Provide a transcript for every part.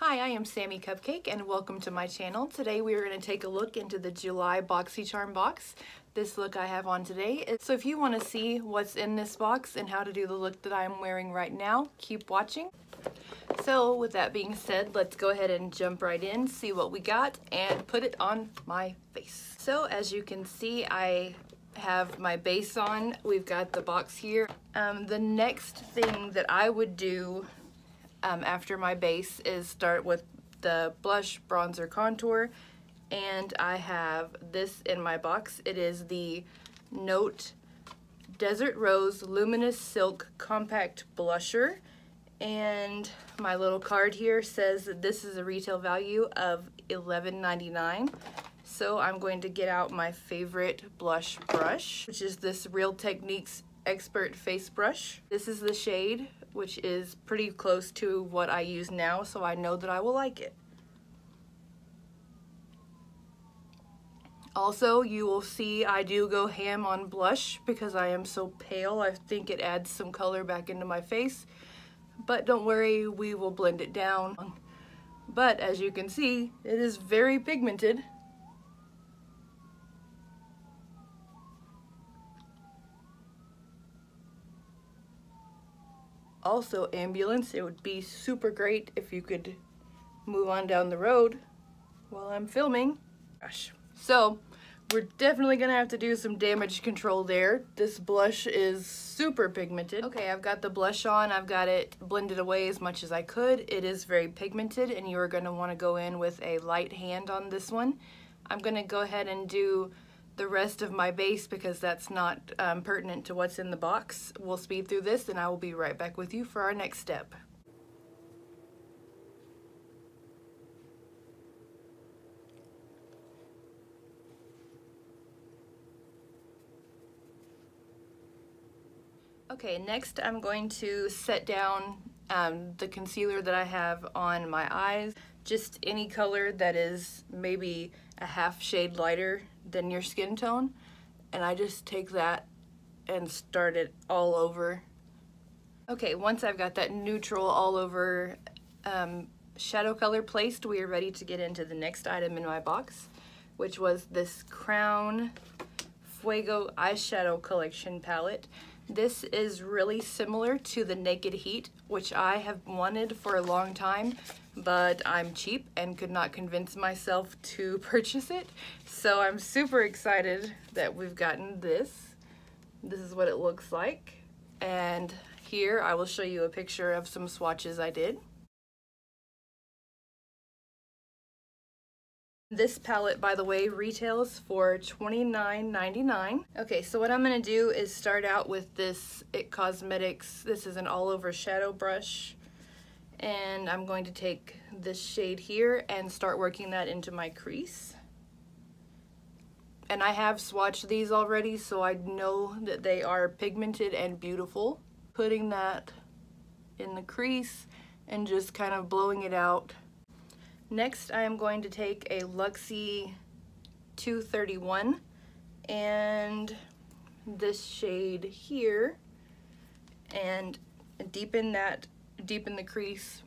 Hi, I am Sammy Cupcake and welcome to my channel. Today we are going to take a look into the July BOXYCHARM box. This look I have on today. So if you want to see what's in this box and how to do the look that I'm wearing right now, keep watching. So with that being said, let's go ahead and jump right in, see what we got, and put it on my face. So as you can see, I have my base on. We've got the box here. The next thing that I would do after my base is start with the blush, bronzer, contour, and I have this in my box. It is the Note Desert Rose Luminous Silk Compact Blusher, and my little card here says that this is a retail value of $11.99. So I'm going to get out my favorite blush brush, which is this Real Techniques Expert Face Brush. This is the shade, which is pretty close to what I use now, so I know that I will like it. Also, you will see I do go ham on blush because I am so pale. I think it adds some color back into my face, but don't worry, we will blend it down. But as you can see, it is very pigmented. Also, ambulance, it would be super great if you could move on down the road while I'm filming. Gosh. So we're definitely gonna have to do some damage control there. This blush is super pigmented. Okay, I've got the blush on. I've got it blended away as much as I could. It is very pigmented and you are gonna wanna go in with a light hand on this one. I'm gonna go ahead and do the rest of my base because that's not pertinent to what's in the box. We'll speed through this and I will be right back with you for our next step. Okay, next I'm going to set down the concealer that I have on my eyes. Just any color that is maybe a half shade lighter than your skin tone, and I just take that and start it all over. Okay, once I've got that neutral all over shadow color placed, we are ready to get into the next item in my box, which was this Crown Fuego Eyeshadow Collection palette. This is really similar to the Naked Heat, which I have wanted for a long time, but I'm cheap and could not convince myself to purchase it. So I'm super excited that we've gotten this. This is what it looks like. And here I will show you a picture of some swatches I did. This palette, by the way, retails for $29.99. Okay, so what I'm gonna do is start out with this IT Cosmetics. This is an all-over shadow brush. And I'm going to take this shade here and start working that into my crease. And I have swatched these already, so I know that they are pigmented and beautiful. Putting that in the crease and just kind of blowing it out. Next, I am going to take a Luxie 231 and this shade here and deepen the crease,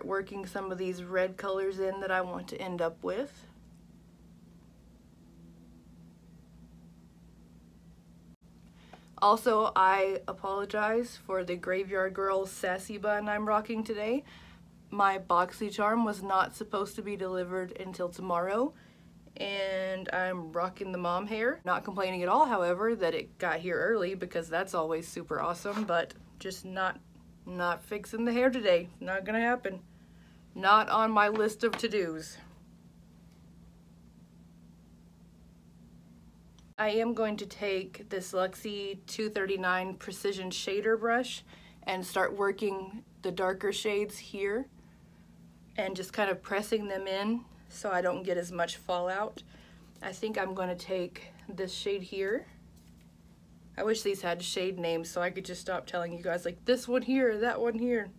working some of these red colors in that I want to end up with. Also, I apologize for the Graveyard Girl sassy bun I'm rocking today. My BOXYCHARM was not supposed to be delivered until tomorrow, and I'm rocking the mom hair. Not complaining at all, however, that it got here early because that's always super awesome, but just not fixing the hair today. Not gonna happen. Not on my list of to-dos. I am going to take this Luxie 239 Precision Shader brush and start working the darker shades here and just kind of pressing them in so I don't get as much fallout. I think I'm going to take this shade here. I wish these had shade names so I could just stop telling you guys like this one here, that one here.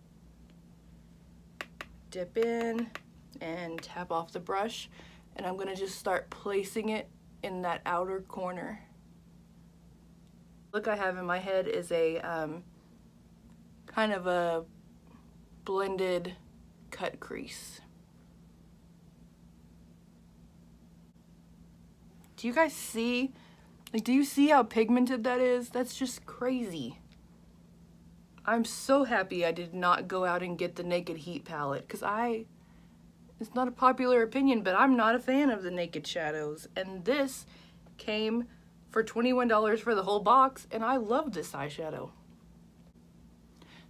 Dip in and tap off the brush, and I'm going to just start placing it in that outer corner. Look I have in my head is a kind of a blended cut crease. Do you guys see? Like, do you see how pigmented that is? That's just crazy. I'm so happy I did not go out and get the Naked Heat palette, because it's not a popular opinion, but I'm not a fan of the Naked shadows. And this came for $21 for the whole box, and I love this eyeshadow.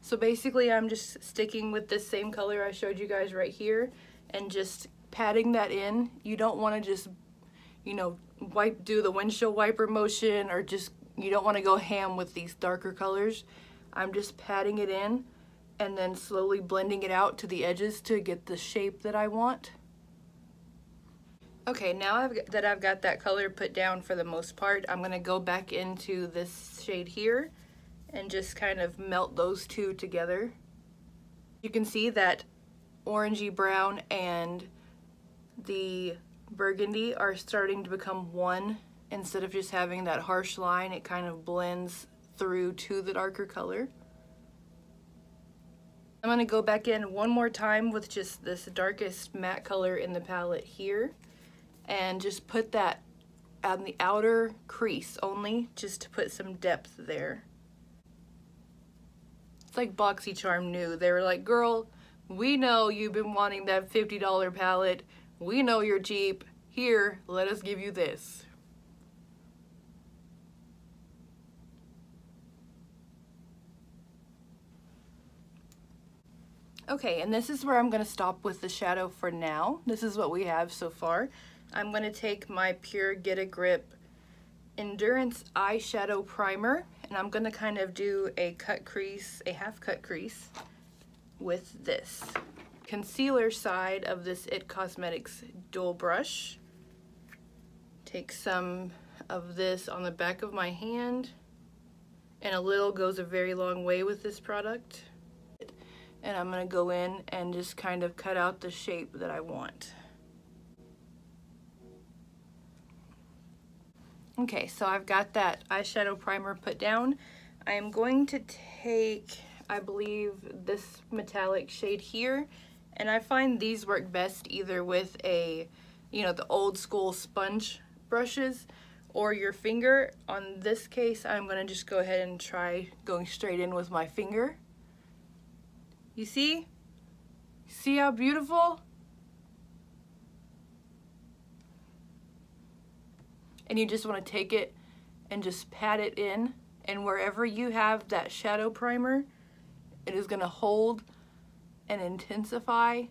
So basically I'm just sticking with this same color I showed you guys right here and just patting that in. You don't want to just, you know, do the windshield wiper motion, or just, you don't want to go ham with these darker colors. I'm just patting it in and then slowly blending it out to the edges to get the shape that I want. Okay, now I've got that color put down for the most part, I'm going to go back into this shade here and just kind of melt those two together. You can see that orangey brown and the burgundy are starting to become one. Instead of just having that harsh line, it kind of blends through to the darker color. I'm going to go back in one more time with just this darkest matte color in the palette here and just put that on the outer crease only, just to put some depth there. It's like BOXYCHARM knew. They were like, girl, we know you've been wanting that $50 palette. We know you're cheap. Here, let us give you this. Okay, and this is where I'm going to stop with the shadow for now. This is what we have so far. I'm going to take my Pure Get a Grip Endurance Eyeshadow Primer, and I'm going to kind of do a cut crease, a half cut crease with this concealer side of this IT Cosmetics dual brush. Take some of this on the back of my hand, and a little goes a very long way with this product. And I'm going to go in and just kind of cut out the shape that I want. Okay, so I've got that eyeshadow primer put down. I am going to take, I believe, this metallic shade here, and I find these work best either with a, you know, the old school sponge brushes or your finger. On this case, I'm going to just go ahead and try going straight in with my finger. You see? See how beautiful? And you just want to take it and just pat it in, and wherever you have that shadow primer, it is going to hold and intensify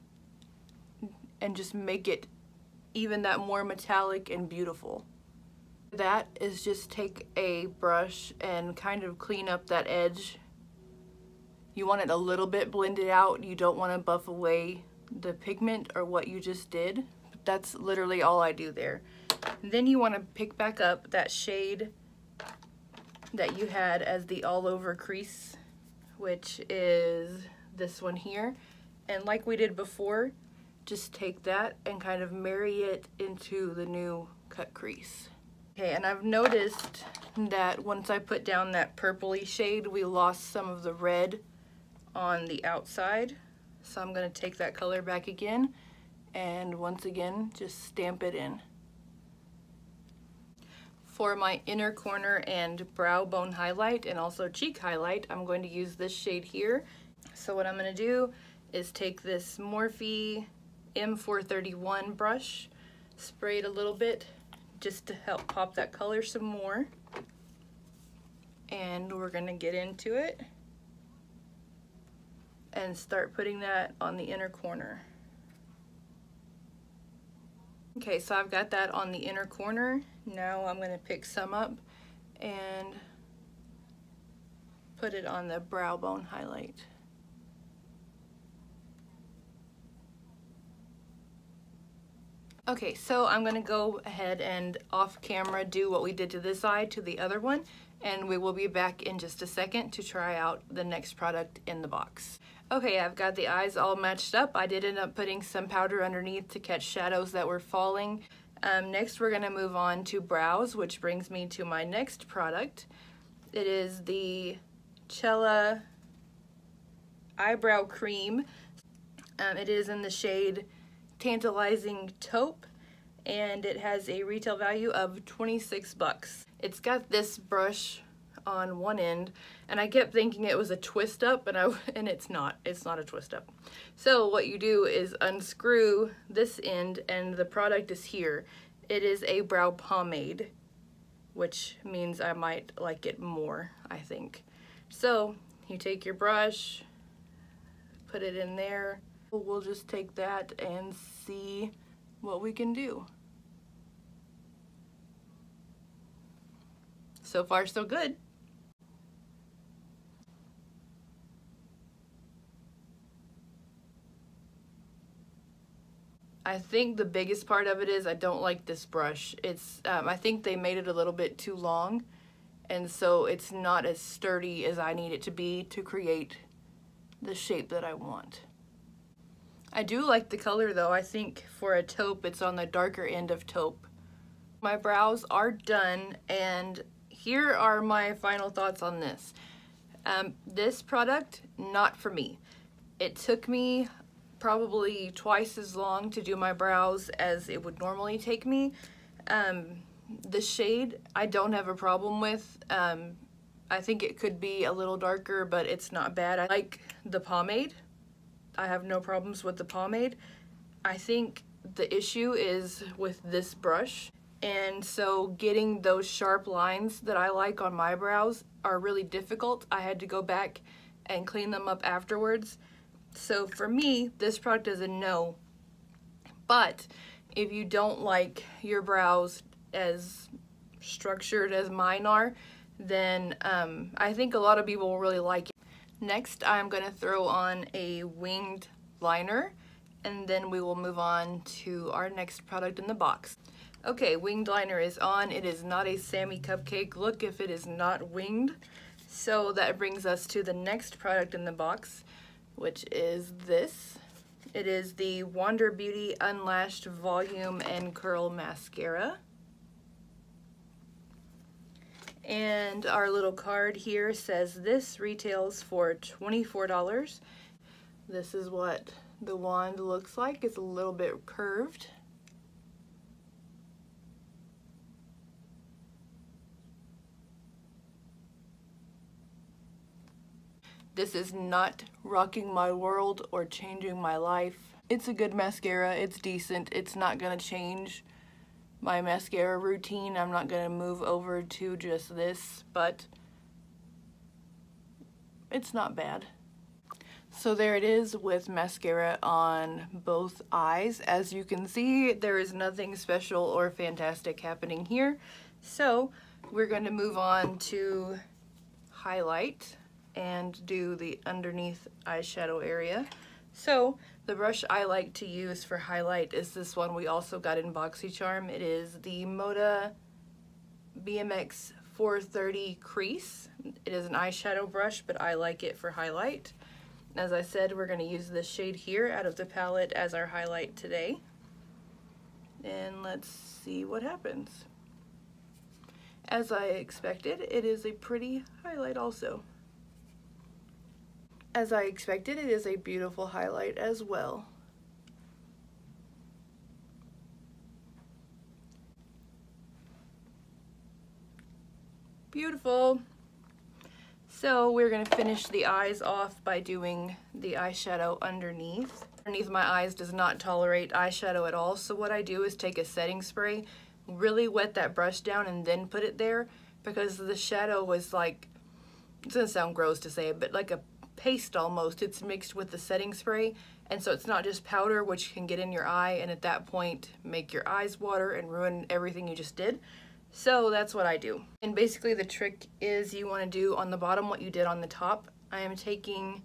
and just make it even that more metallic and beautiful. That is just take a brush and kind of clean up that edge. You want it a little bit blended out. You don't want to buff away the pigment or what you just did. But that's literally all I do there. And then you want to pick back up that shade that you had as the all over crease, which is this one here. And like we did before, just take that and kind of marry it into the new cut crease. Okay, and I've noticed that once I put down that purpley shade, we lost some of the red on the outside. So I'm going to take that color back again and once again just stamp it in. For my inner corner and brow bone highlight and also cheek highlight, I'm going to use this shade here. So what I'm going to do is take this Morphe M431 brush, spray it a little bit just to help pop that color some more, and we're going to get into it and start putting that on the inner corner. Okay, so I've got that on the inner corner. Now I'm going to pick some up and put it on the brow bone highlight. Okay, so I'm going to go ahead and off camera do what we did to this eye to the other one, and we will be back in just a second to try out the next product in the box. Okay, I've got the eyes all matched up. I did end up putting some powder underneath to catch shadows that were falling. Next we're going to move on to brows, which brings me to my next product. It is the Chella eyebrow cream. It is in the shade Tantalizing Taupe, and it has a retail value of 26 bucks. It's got this brush on one end, and I kept thinking it was a twist up, and it's not a twist up. So what you do is unscrew this end, and the product is here. It is a brow pomade, which means I might like it more, I think. So you take your brush, put it in there. We'll just take that and see what we can do. So far, so good. I think the biggest part of it is I don't like this brush. It's I think they made it a little bit too long, and so it's not as sturdy as I need it to be to create the shape that I want. I do like the color though. I think for a taupe, it's on the darker end of taupe. My brows are done, and here are my final thoughts on this. This product, not for me. It took me probably twice as long to do my brows as it would normally take me. The shade I don't have a problem with. I think it could be a little darker, but it's not bad. I like the pomade. I have no problems with the pomade. I think the issue is with this brush, and so getting those sharp lines that I like on my brows are really difficult. I had to go back and clean them up afterwards. So for me, this product is a no. But if you don't like your brows as structured as mine are, then I think a lot of people will really like it. Next, I'm going to throw on a winged liner, and then we will move on to our next product in the box. Okay, winged liner is on. It is not a Sammy Cupcake look if it is not winged. So that brings us to the next product in the box, which is this. It is the Wander Beauty Unlashed Volume and Curl Mascara. And our little card here says this retails for $24. This is what the wand looks like. It's a little bit curved. This is not rocking my world or changing my life. It's a good mascara. It's decent. It's not gonna change my mascara routine. I'm not gonna move over to just this, but it's not bad. So there it is with mascara on both eyes. As you can see, there is nothing special or fantastic happening here. So we're gonna move on to highlight and do the underneath eyeshadow area. So the brush I like to use for highlight is this one we also got in BOXYCHARM. It is the Moda BMX 430 Crease. It is an eyeshadow brush, but I like it for highlight. As I said, we're going to use this shade here out of the palette as our highlight today. And let's see what happens. As I expected, it is a pretty highlight also. As I expected, it is a beautiful highlight as well. Beautiful. So we're going to finish the eyes off by doing the eyeshadow underneath. Underneath my eyes does not tolerate eyeshadow at all, so what I do is take a setting spray, really wet that brush down, and then put it there, because the shadow was like, it's going to sound gross to say it, but like a paste almost. It's mixed with the setting spray, and so it's not just powder, which can get in your eye and at that point make your eyes water and ruin everything you just did. So that's what I do. And basically the trick is you want to do on the bottom what you did on the top. I am taking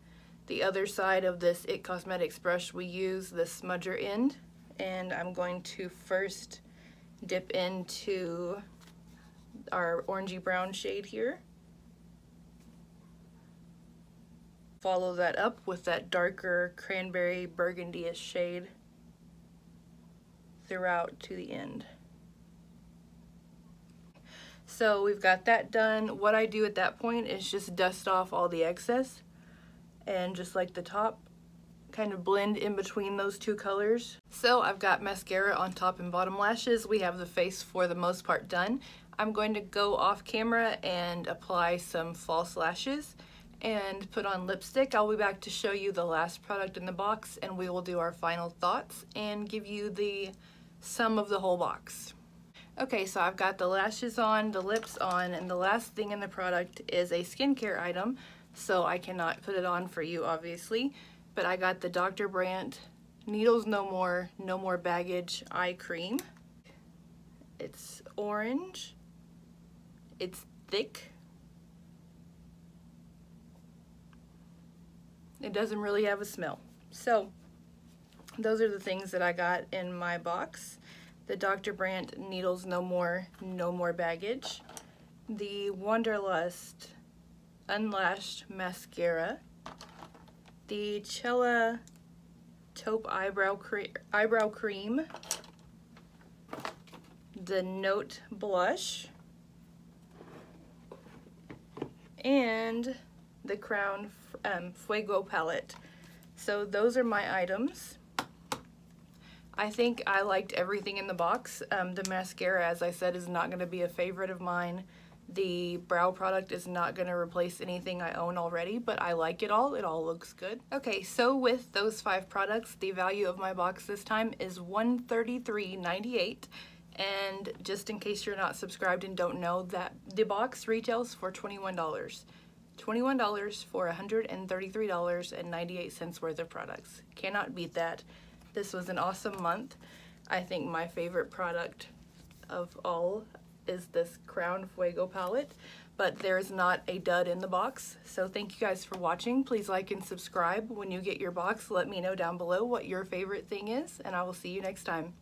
the other side of this IT Cosmetics brush we use, the smudger end, and I'm going to first dip into our orangey brown shade here. Follow that up with that darker cranberry burgundy-ish shade throughout to the end. So we've got that done. What I do at that point is just dust off all the excess, and just like the top, kind of blend in between those two colors. So I've got mascara on top and bottom lashes. We have the face for the most part done. I'm going to go off camera and apply some false lashes and put on lipstick. I'll be back to show you the last product in the box, and we will do our final thoughts and give you the sum of the whole box. Okay, so I've got the lashes on, the lips on, and the last thing in the product is a skincare item, so I cannot put it on for you obviously, but I got the Dr. Brandt Needles No More, No More Baggage Eye Cream. It's orange, it's thick, it doesn't really have a smell. So those are the things that I got in my box. The Dr. Brandt Needles No More, No More Baggage, the Wanderlust Unlashed Mascara, the Chella Taupe Eyebrow Cream, the Note Blush, and the Crown Fuego palette. So those are my items. I think I liked everything in the box. The mascara, as I said, is not going to be a favorite of mine. The brow product is not going to replace anything I own already, but I like it all. It all looks good. Okay, so with those 5 products, the value of my box this time is $133.98. And just in case you're not subscribed and don't know, that the box retails for $21. $21 for $133.98 worth of products. Cannot beat that. This was an awesome month. I think my favorite product of all is this Crown Fuego palette, but there's not a dud in the box. So thank you guys for watching. Please like and subscribe when you get your box. Let me know down below what your favorite thing is, and I will see you next time.